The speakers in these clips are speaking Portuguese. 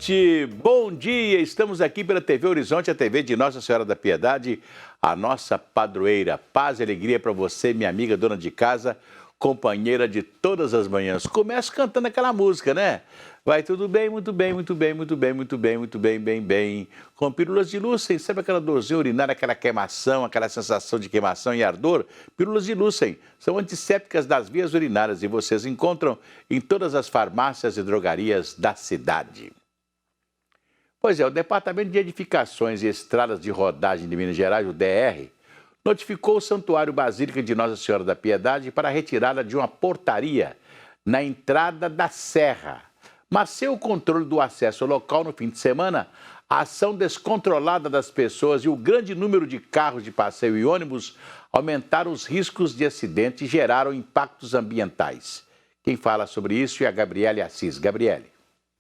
gente, bom dia! Estamos aqui pela TV Horizonte, a TV de Nossa Senhora da Piedade, a nossa padroeira. Paz e alegria para você, minha amiga dona de casa, companheira de todas as manhãs. Começo cantando aquela música, né? Vai tudo bem, muito bem, muito bem, muito bem, muito bem, muito bem, bem, bem. Com pílulas de Lúcen, sabe aquela dorzinha urinária, aquela queimação, aquela sensação de queimação e ardor? Pílulas de Lúcen são antissépticas das vias urinárias e vocês encontram em todas as farmácias e drogarias da cidade. Pois é, o Departamento de Edificações e Estradas de Rodagem de Minas Gerais, o DR, notificou o Santuário Basílica de Nossa Senhora da Piedade para a retirada de uma portaria na entrada da Serra. Mas sem o controle do acesso ao local no fim de semana, a ação descontrolada das pessoas e o grande número de carros de passeio e ônibus aumentaram os riscos de acidente e geraram impactos ambientais. Quem fala sobre isso é a Gabriele Assis. Gabriele.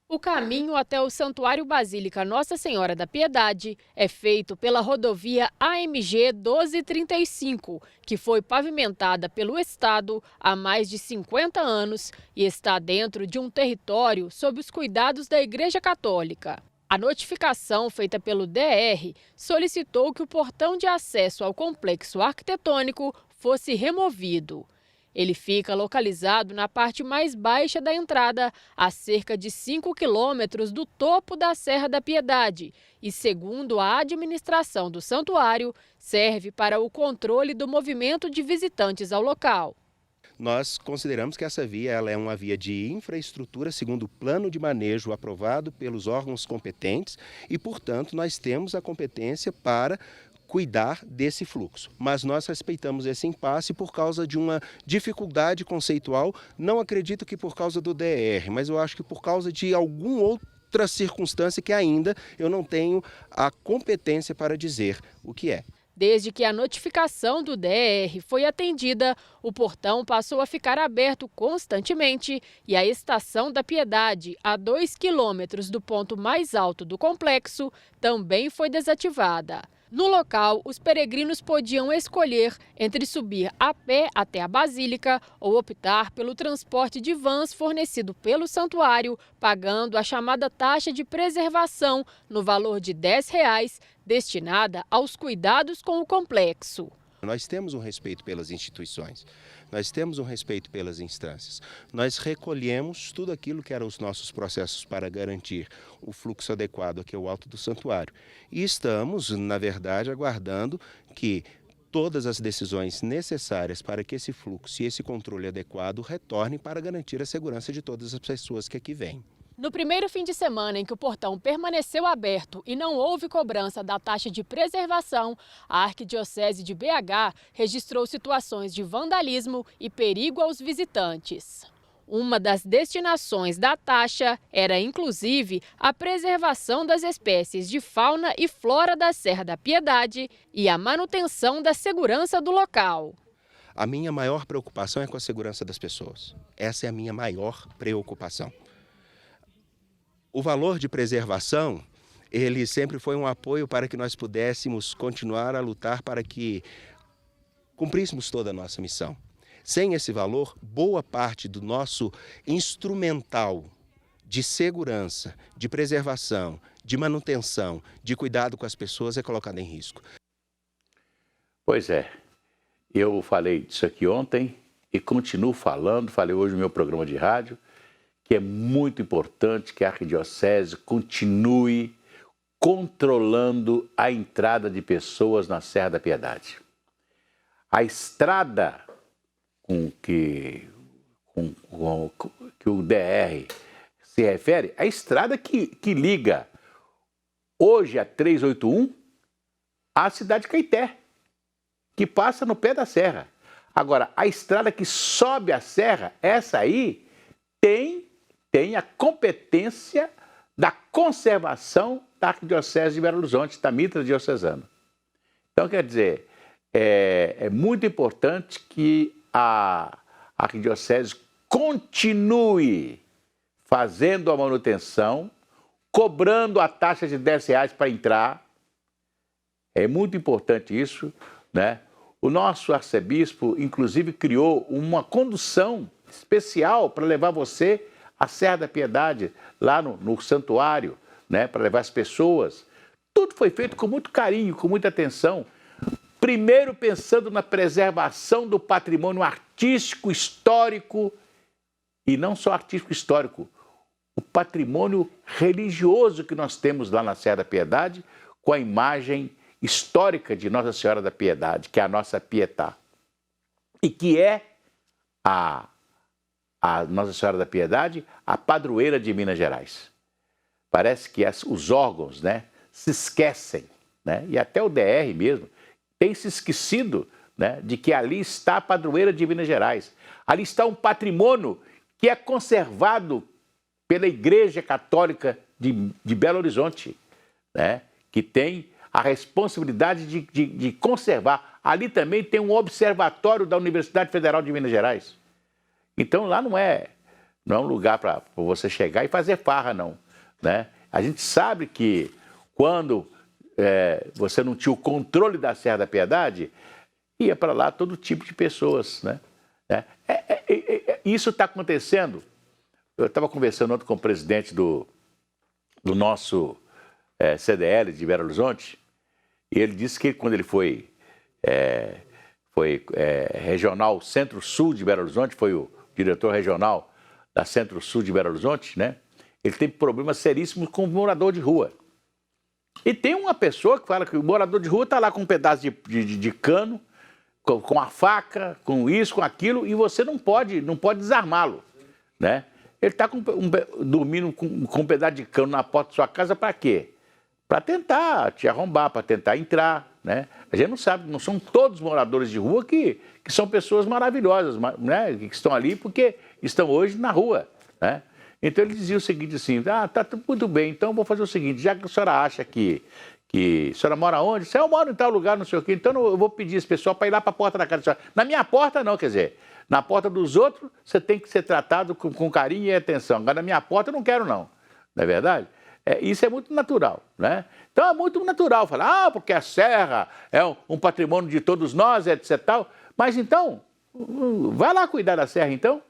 O caminho até o Santuário Basílica Nossa Senhora da Piedade é feito pela rodovia AMG 1235, que foi pavimentada pelo Estado há mais de 50 anos e está dentro de um território sob os cuidados da Igreja Católica. A notificação feita pelo DR solicitou que o portão de acesso ao complexo arquitetônico fosse removido. Ele fica localizado na parte mais baixa da entrada, a cerca de 5 quilômetros do topo da Serra da Piedade e, segundo a administração do santuário, serve para o controle do movimento de visitantes ao local. Nós consideramos que essa via ela é uma via de infraestrutura segundo o plano de manejo aprovado pelos órgãos competentes e, portanto, nós temos a competência para cuidar desse fluxo. Mas nós respeitamos esse impasse por causa de uma dificuldade conceitual, não acredito que por causa do DR, mas eu acho que por causa de alguma outra circunstância que ainda eu não tenho a competência para dizer o que é. Desde que a notificação do DR foi atendida, o portão passou a ficar aberto constantemente e a Estação da Piedade, a 2 quilômetros do ponto mais alto do complexo, também foi desativada. No local, os peregrinos podiam escolher entre subir a pé até a Basílica ou optar pelo transporte de vans fornecido pelo santuário, pagando a chamada taxa de preservação no valor de R$10, destinada aos cuidados com o complexo. Nós temos um respeito pelas instituições, nós temos um respeito pelas instâncias. Nós recolhemos tudo aquilo que eram os nossos processos para garantir o fluxo adequado aqui ao alto do santuário. E estamos, na verdade, aguardando que todas as decisões necessárias para que esse fluxo e esse controle adequado retornem para garantir a segurança de todas as pessoas que aqui vêm. No primeiro fim de semana em que o portão permaneceu aberto e não houve cobrança da taxa de preservação, a Arquidiocese de BH registrou situações de vandalismo e perigo aos visitantes. Uma das destinações da taxa era, inclusive, a preservação das espécies de fauna e flora da Serra da Piedade e a manutenção da segurança do local. A minha maior preocupação é com a segurança das pessoas. Essa é a minha maior preocupação. O valor de preservação, ele sempre foi um apoio para que nós pudéssemos continuar a lutar para que cumpríssemos toda a nossa missão. Sem esse valor, boa parte do nosso instrumental de segurança, de preservação, de manutenção, de cuidado com as pessoas é colocado em risco. Pois é, eu falei disso aqui ontem e continuo falando, falei hoje no meu programa de rádio, que é muito importante que a Arquidiocese continue controlando a entrada de pessoas na Serra da Piedade. A estrada com que o DR se refere, a estrada que liga hoje a 381 à cidade de Caeté, que passa no pé da serra. Agora, a estrada que sobe a serra, essa aí tem a competência da conservação da Arquidiocese de Belo Horizonte, da Mitra Diocesana. Então, quer dizer, é muito importante que a Arquidiocese continue fazendo a manutenção, cobrando a taxa de R$10 para entrar. É muito importante isso, né? O nosso arcebispo, inclusive, criou uma condução especial para levar você à Serra da Piedade, lá no santuário, né, para levar as pessoas. Tudo foi feito com muito carinho, com muita atenção. Primeiro pensando na preservação do patrimônio artístico, histórico, e não só artístico histórico, o patrimônio religioso que nós temos lá na Serra da Piedade, com a imagem histórica de Nossa Senhora da Piedade, que é a nossa Pietá. E que é a Nossa Senhora da Piedade, a padroeira de Minas Gerais. Parece que os órgãos, né, se esquecem, né, e até o DR mesmo tem se esquecido, né, de que ali está a padroeira de Minas Gerais. Ali está um patrimônio que é conservado pela Igreja Católica de Belo Horizonte, né, que tem a responsabilidade de conservar. Ali também tem um observatório da Universidade Federal de Minas Gerais. Então lá não é um lugar para você chegar e fazer farra, não, né? A gente sabe que quando você não tinha o controle da Serra da Piedade, ia para lá todo tipo de pessoas, né? Isso está acontecendo. Eu estava conversando ontem com o presidente do nosso CDL de Belo Horizonte, e ele disse que quando ele foi regional Centro-Sul de Belo Horizonte, foi o diretor regional da Centro-Sul de Belo Horizonte, né? Ele teve problemas seríssimos com o morador de rua. E tem uma pessoa que fala que o morador de rua está lá com um pedaço de cano, com a faca, com isso, com aquilo, e você não pode desarmá-lo, né? Ele está dormindo com um pedaço de cano na porta da sua casa para quê? Para tentar te arrombar, para tentar entrar, né? A gente não sabe, não são todos moradores de rua que são pessoas maravilhosas, né? Que estão ali porque estão hoje na rua, né? Então ele dizia o seguinte assim, tá muito bem, então eu vou fazer o seguinte, já que a senhora acha que a senhora mora onde? Se eu moro em tal lugar, não sei o quê, então eu vou pedir esse pessoal para ir lá para a porta da casa da senhora. Na minha porta não, quer dizer, na porta dos outros você tem que ser tratado com carinho e atenção. Agora na minha porta eu não quero não, não é verdade? Isso é muito natural, né? Então é muito natural falar, porque a serra é um patrimônio de todos nós, etc. Tal. Mas então, vai lá cuidar da serra então,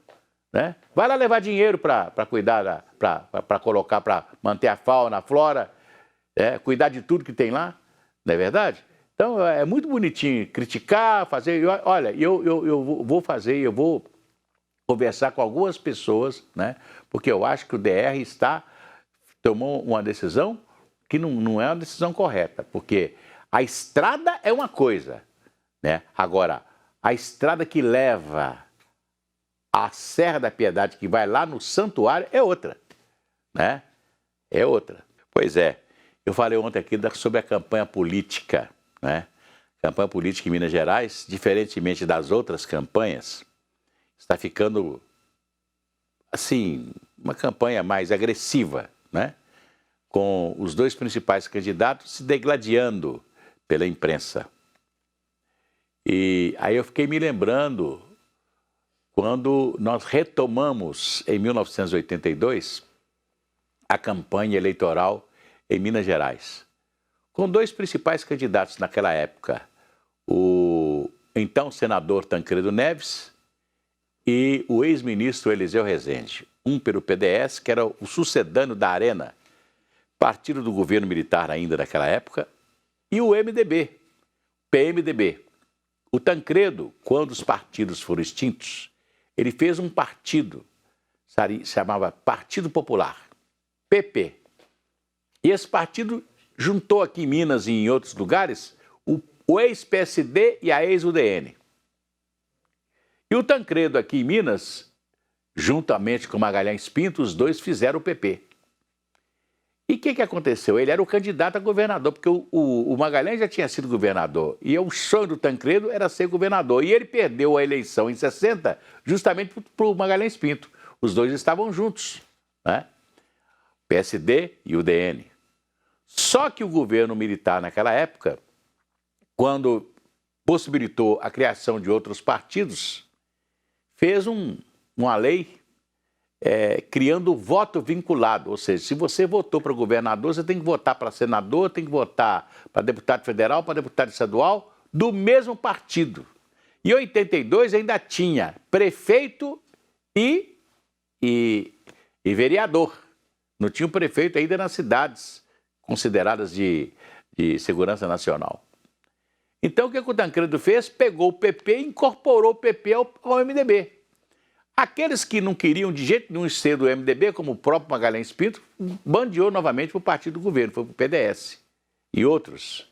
né? Vai lá levar dinheiro para cuidar, para colocar, para manter a fauna, a flora, cuidar de tudo que tem lá, não é verdade? Então é muito bonitinho criticar, fazer. Olha, eu vou conversar com algumas pessoas, né? Porque eu acho que o DR tomou uma decisão que não é uma decisão correta, porque a estrada é uma coisa, né? Agora, a estrada que leva a Serra da Piedade, que vai lá no santuário, é outra, né? É outra. Pois é, eu falei ontem aqui sobre a campanha política, né? A campanha política em Minas Gerais, diferentemente das outras campanhas, está ficando, assim, uma campanha mais agressiva, né? Com os dois principais candidatos se degladiando pela imprensa. E aí eu fiquei me lembrando quando nós retomamos, em 1982, a campanha eleitoral em Minas Gerais, com dois principais candidatos naquela época, o então senador Tancredo Neves e o ex-ministro Eliseu Rezende, um pelo PDS, que era o sucedâneo da Arena, partido do governo militar ainda naquela época, e o MDB, PMDB. O Tancredo, quando os partidos foram extintos, ele fez um partido, chamava Partido Popular, PP. E esse partido juntou aqui em Minas e em outros lugares o ex-PSD e a ex-UDN. E o Tancredo aqui em Minas, juntamente com Magalhães Pinto, os dois fizeram o PP. E o que aconteceu? Ele era o candidato a governador, porque o Magalhães já tinha sido governador. E o sonho do Tancredo era ser governador. E ele perdeu a eleição em 60 justamente para o Magalhães Pinto. Os dois estavam juntos, né? PSD e UDN. Só que o governo militar naquela época, quando possibilitou a criação de outros partidos, fez uma lei criando voto vinculado, ou seja, se você votou para governador, você tem que votar para senador, tem que votar para deputado federal, para deputado estadual, do mesmo partido. E em 82 ainda tinha prefeito e vereador Não tinha um prefeito ainda nas cidades consideradas de segurança nacional. Então, o que o Tancredo fez? Pegou o PP e incorporou o PP ao MDB. Aqueles que não queriam de jeito nenhum ser do MDB, como o próprio Magalhães Pinto, bandeou novamente para o partido do governo, foi para o PDS e outros.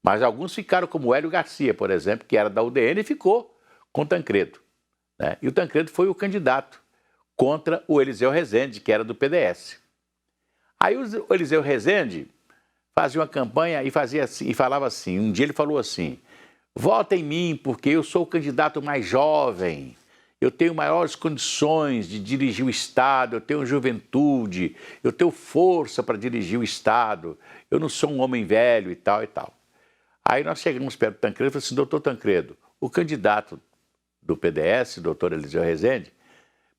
Mas alguns ficaram, como o Hélio Garcia, por exemplo, que era da UDN e ficou com o Tancredo, né? E o Tancredo foi o candidato contra o Eliseu Rezende, que era do PDS. Aí o Eliseu Rezende fazia uma campanha e fazia assim, e falava assim, um dia ele falou assim: vota em mim porque eu sou o candidato mais jovem, eu tenho maiores condições de dirigir o Estado, eu tenho juventude, eu tenho força para dirigir o Estado, eu não sou um homem velho e tal e tal. Aí nós chegamos perto do Tancredo e falamos assim: doutor Tancredo, o candidato do PDS, doutor Eliseu Rezende,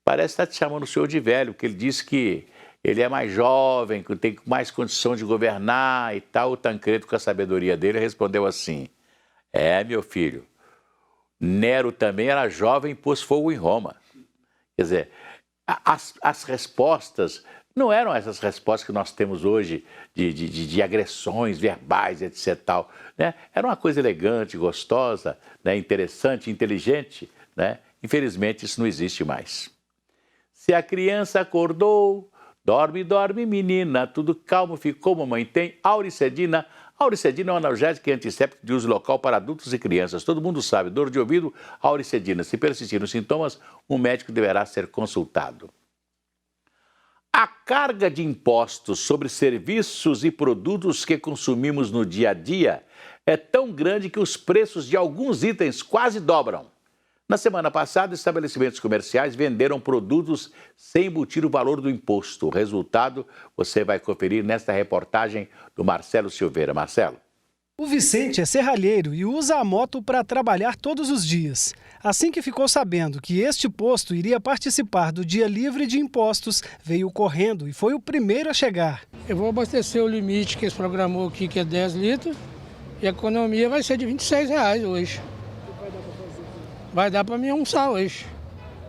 parece estar te chamando o senhor de velho, porque ele disse que ele é mais jovem, que tem mais condição de governar e tal. O Tancredo, com a sabedoria dele, respondeu assim: meu filho, Nero também era jovem e pôs fogo em Roma. Quer dizer, as respostas não eram essas respostas que nós temos hoje de agressões verbais, etc. Tal, né? Era uma coisa elegante, gostosa, né? Interessante, inteligente, né? Infelizmente, isso não existe mais. Se a criança acordou... Dorme, dorme, menina, tudo calmo ficou, mamãe tem Auricedina. Auricedina é um analgésico e antisséptico de uso local para adultos e crianças. Todo mundo sabe, dor de ouvido, Auricedina. Se persistirem os sintomas, um médico deverá ser consultado. A carga de impostos sobre serviços e produtos que consumimos no dia a dia é tão grande que os preços de alguns itens quase dobram. Na semana passada, estabelecimentos comerciais venderam produtos sem embutir o valor do imposto. O resultado você vai conferir nesta reportagem do Marcelo Silveira. Marcelo. O Vicente é serralheiro e usa a moto para trabalhar todos os dias. Assim que ficou sabendo que este posto iria participar do Dia Livre de Impostos, veio correndo e foi o primeiro a chegar. Eu vou abastecer o limite que eles programou aqui, que é 10 litros, e a economia vai ser de R$26 hoje. Vai dar para mim almoçar hoje,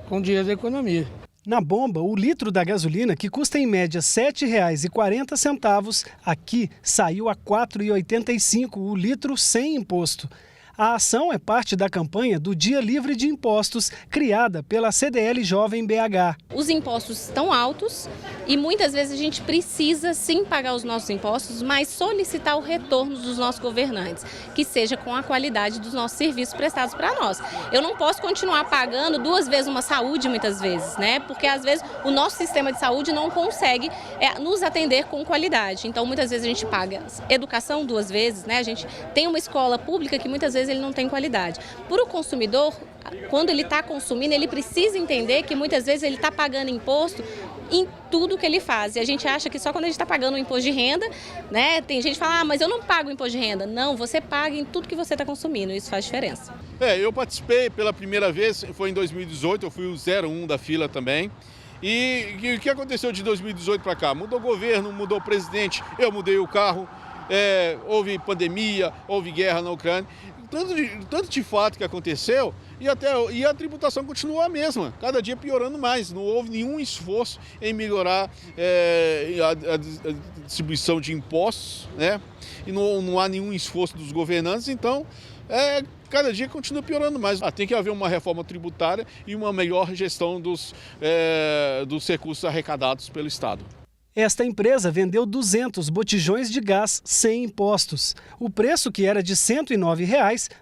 com o dinheiro da economia. Na bomba, o litro da gasolina, que custa em média R$ 7,40, aqui saiu a R$ 4,85 o litro sem imposto. A ação é parte da campanha do Dia Livre de Impostos, criada pela CDL Jovem BH. Os impostos estão altos e muitas vezes a gente precisa sim pagar os nossos impostos, mas solicitar o retorno dos nossos governantes, que seja com a qualidade dos nossos serviços prestados para nós. Eu não posso continuar pagando 2 vezes uma saúde muitas vezes, né? Porque às vezes o nosso sistema de saúde não consegue nos atender com qualidade. Então muitas vezes a gente paga educação 2 vezes, né? A gente tem uma escola pública que muitas vezes ele não tem qualidade. Para o consumidor, quando ele está consumindo, ele precisa entender que muitas vezes ele está pagando imposto em tudo que ele faz. E a gente acha que só quando a gente está pagando o imposto de renda, né? Tem gente que fala, mas eu não pago o imposto de renda. Não, você paga em tudo que você está consumindo, isso faz diferença. Eu participei pela primeira vez, foi em 2018, eu fui o 01 da fila também. E o que aconteceu de 2018 para cá? Mudou o governo, mudou o presidente, eu mudei o carro, houve pandemia, houve guerra na Ucrânia. Tanto de fato que aconteceu e a tributação continua a mesma, cada dia piorando mais. Não houve nenhum esforço em melhorar a distribuição de impostos, né? E não há nenhum esforço dos governantes, então cada dia continua piorando mais. Tem que haver uma reforma tributária e uma melhor gestão dos recursos arrecadados pelo Estado. Esta empresa vendeu 200 botijões de gás sem impostos. O preço, que era de R$ 109,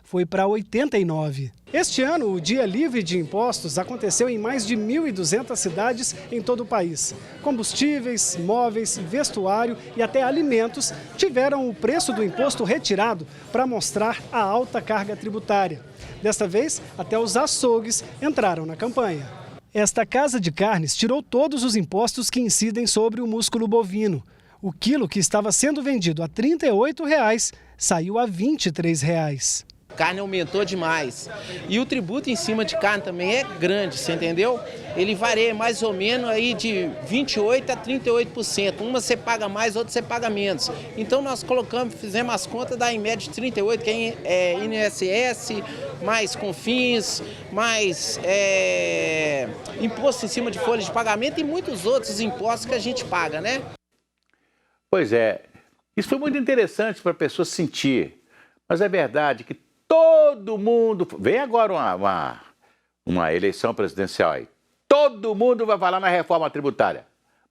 foi para R$ 89. Este ano, o Dia Livre de Impostos aconteceu em mais de 1.200 cidades em todo o país. Combustíveis, móveis, vestuário e até alimentos tiveram o preço do imposto retirado para mostrar a alta carga tributária. Desta vez, até os açougues entraram na campanha. Esta casa de carnes tirou todos os impostos que incidem sobre o músculo bovino. O quilo, que estava sendo vendido a R$ 38, saiu a R$ 23. A carne aumentou demais. E o tributo em cima de carne também é grande, você entendeu? Ele varia mais ou menos aí de 28% a 38%. Uma você paga mais, outra você paga menos. Então nós fizemos as contas, dá em média de 38%, que é INSS, mais CONFINS, mais imposto em cima de folha de pagamento e muitos outros impostos que a gente paga, né? Pois é, isso foi muito interessante para a pessoa sentir, mas é verdade que todo mundo... Vem agora uma eleição presidencial aí, todo mundo vai falar na reforma tributária,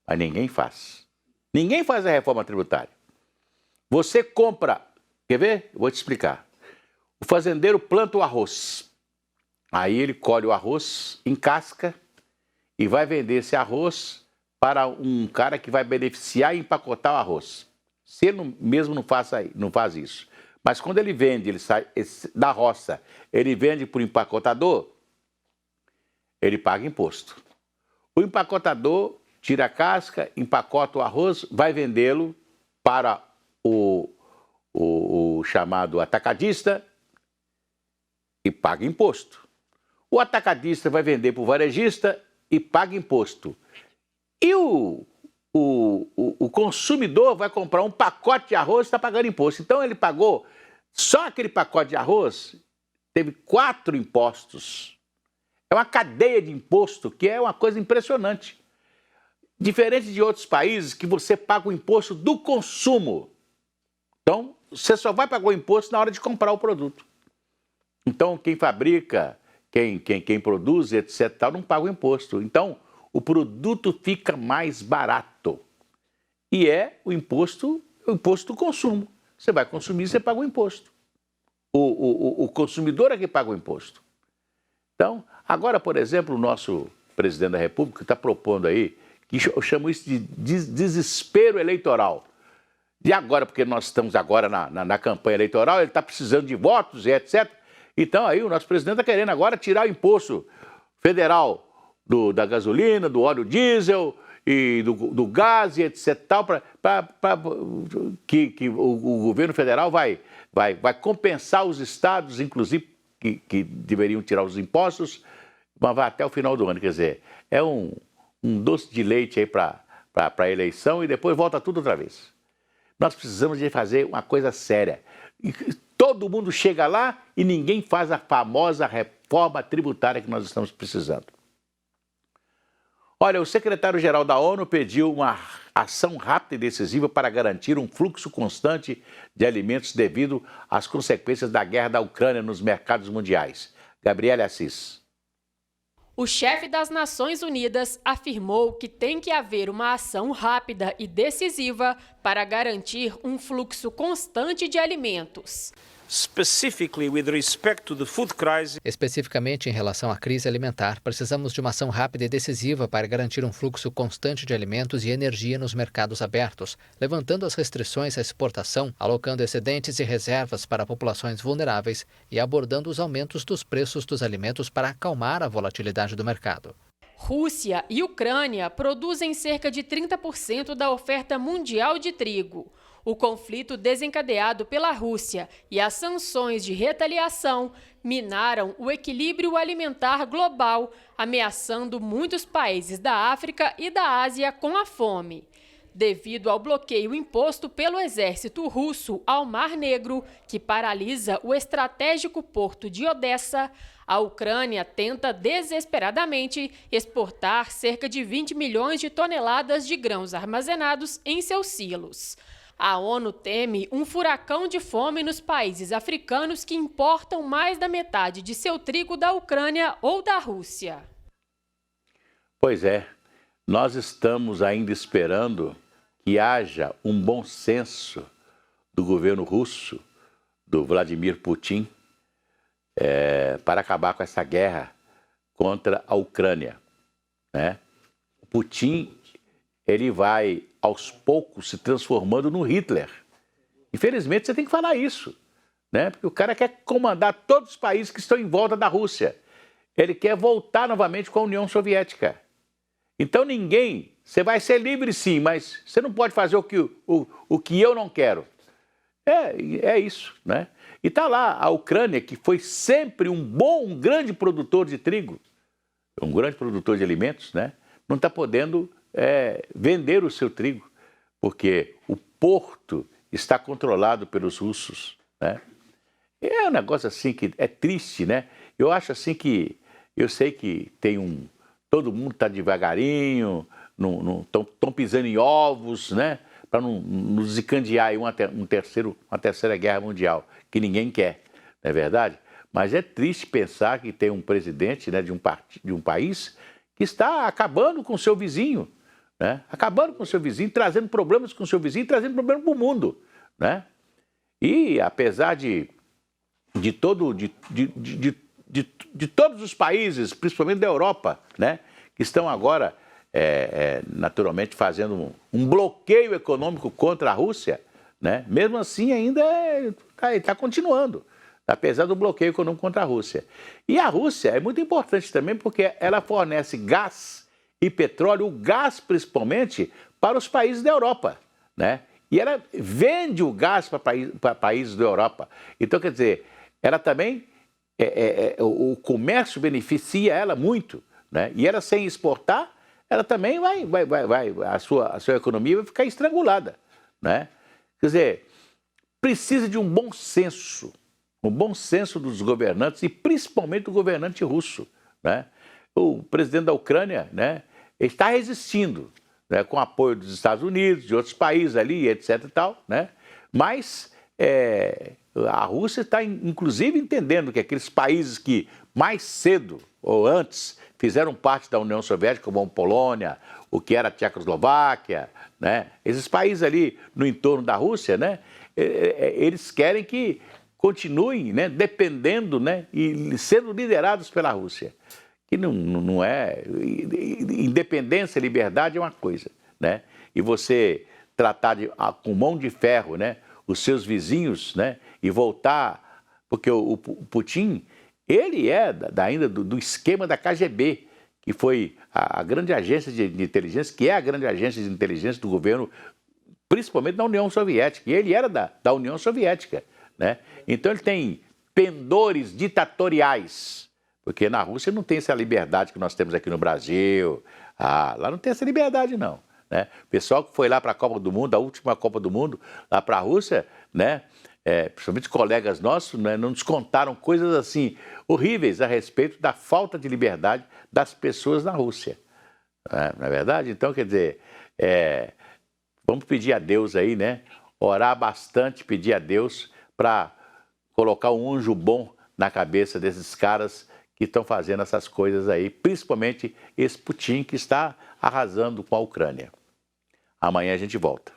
mas ninguém faz. Ninguém faz a reforma tributária. Você compra, quer ver? Eu vou te explicar. O fazendeiro planta o arroz, aí ele colhe o arroz, encasca e vai vender esse arroz para um cara que vai beneficiar e empacotar o arroz. Se ele mesmo não faz isso. Mas quando ele vende, ele sai da roça, ele vende para o empacotador, ele paga imposto. O empacotador tira a casca, empacota o arroz, vai vendê-lo para o chamado atacadista e paga imposto. O atacadista vai vender para o varejista e paga imposto. E o consumidor vai comprar um pacote de arroz e está pagando imposto. Então ele pagou, só aquele pacote de arroz teve 4 impostos. É uma cadeia de imposto que é uma coisa impressionante. Diferente de outros países que você paga o imposto do consumo. Então, você só vai pagar o imposto na hora de comprar o produto. Então, quem fabrica, quem produz, etc., tal, não paga o imposto. Então, o produto fica mais barato. E é o imposto do consumo. Você vai consumir, você paga o imposto. O consumidor é que paga o imposto. Então, agora, por exemplo, o nosso presidente da República está propondo aí, que eu chamo isso de desespero eleitoral. E agora, porque nós estamos agora na campanha eleitoral, ele está precisando de votos e etc. Então, aí o nosso presidente está querendo agora tirar o imposto federal da gasolina, do óleo diesel e do gás e etc. Tal, que o governo federal vai compensar os estados, inclusive, que deveriam tirar os impostos, mas vai até o final do ano. Quer dizer, é um doce de leite aí para a eleição e depois volta tudo outra vez. Nós precisamos de fazer uma coisa séria. E todo mundo chega lá e ninguém faz a famosa reforma tributária que nós estamos precisando. Olha, o secretário-geral da ONU pediu uma ação rápida e decisiva para garantir um fluxo constante de alimentos devido às consequências da guerra da Ucrânia nos mercados mundiais. Gabriela Assis. O chefe das Nações Unidas afirmou que tem que haver uma ação rápida e decisiva para garantir um fluxo constante de alimentos. Especificamente em relação à crise alimentar, precisamos de uma ação rápida e decisiva para garantir um fluxo constante de alimentos e energia nos mercados abertos, levantando as restrições à exportação, alocando excedentes e reservas para populações vulneráveis e abordando os aumentos dos preços dos alimentos para acalmar a volatilidade do mercado. Rússia e Ucrânia produzem cerca de 30% da oferta mundial de trigo. O conflito desencadeado pela Rússia e as sanções de retaliação minaram o equilíbrio alimentar global, ameaçando muitos países da África e da Ásia com a fome. Devido ao bloqueio imposto pelo exército russo ao Mar Negro, que paralisa o estratégico porto de Odessa, a Ucrânia tenta desesperadamente exportar cerca de 20 milhões de toneladas de grãos armazenados em seus silos. A ONU teme um furacão de fome nos países africanos que importam mais da metade de seu trigo da Ucrânia ou da Rússia. Pois é, nós estamos ainda esperando que haja um bom senso do governo russo, do Vladimir Putin, para acabar com essa guerra contra a Ucrânia, né? O Putin, ele vai aos poucos se transformando no Hitler. Infelizmente você tem que falar isso, né? Porque o cara quer comandar todos os países que estão em volta da Rússia. Ele quer voltar novamente com a União Soviética. Então você vai ser livre sim, mas você não pode fazer o que eu não quero. É isso, né? E está lá a Ucrânia, que foi sempre um grande produtor de trigo, um grande produtor de alimentos, né? Não está podendo vender o seu trigo, porque o porto está controlado pelos russos, né? É um negócio assim que é triste, né? Eu acho assim que, eu sei que todo mundo está devagarinho, estão pisando em ovos, né? não nos desencadear em uma terceira guerra mundial, que ninguém quer, não é verdade? Mas é triste pensar que tem um presidente, né, de um país que está acabando com o seu vizinho, né? Acabando com o seu vizinho, trazendo problemas com o seu vizinho, trazendo problemas para o mundo, né? E apesar de todos os países, principalmente da Europa, né, que estão agora naturalmente fazendo um bloqueio econômico contra a Rússia, né, mesmo assim ainda está continuando, apesar do bloqueio econômico contra a Rússia. E a Rússia é muito importante também porque ela fornece gás e petróleo, o gás principalmente, para os países da Europa, né? E ela vende o gás para países da Europa. Então, quer dizer, ela também, o comércio beneficia ela muito, né? E ela sem exportar, ela também a sua economia vai ficar estrangulada, né? Quer dizer, precisa de um bom senso dos governantes e principalmente do governante russo, né? O presidente da Ucrânia, né, está resistindo, né, com apoio dos Estados Unidos, de outros países ali, etc. e tal, né? Mas a Rússia está, inclusive, entendendo que aqueles países que mais cedo ou antes fizeram parte da União Soviética, como a Polônia, o que era a Tchecoslováquia, né? Esses países ali no entorno da Rússia, né, eles querem que continuem, né, dependendo, né, e sendo liderados pela Rússia. Que não é... Independência e liberdade é uma coisa, né? E você tratar com mão de ferro, né, os seus vizinhos, né, e voltar... Porque o Putin, ele é ainda do esquema da KGB, que foi a grande agência de inteligência, que é a grande agência de inteligência do governo, principalmente da União Soviética. E ele era da União Soviética, né? Então ele tem pendores ditatoriais, porque na Rússia não tem essa liberdade que nós temos aqui no Brasil. Lá não tem essa liberdade, não, né? O pessoal que foi lá para a Copa do Mundo, a última Copa do Mundo, lá para a Rússia, né, principalmente colegas nossos, né, não nos contaram coisas assim horríveis a respeito da falta de liberdade das pessoas na Rússia. Não é verdade? Então, quer dizer, vamos pedir a Deus aí, né? Orar bastante, pedir a Deus para colocar um anjo bom na cabeça desses caras que estão fazendo essas coisas aí, principalmente esse Putin que está arrasando com a Ucrânia. Amanhã a gente volta.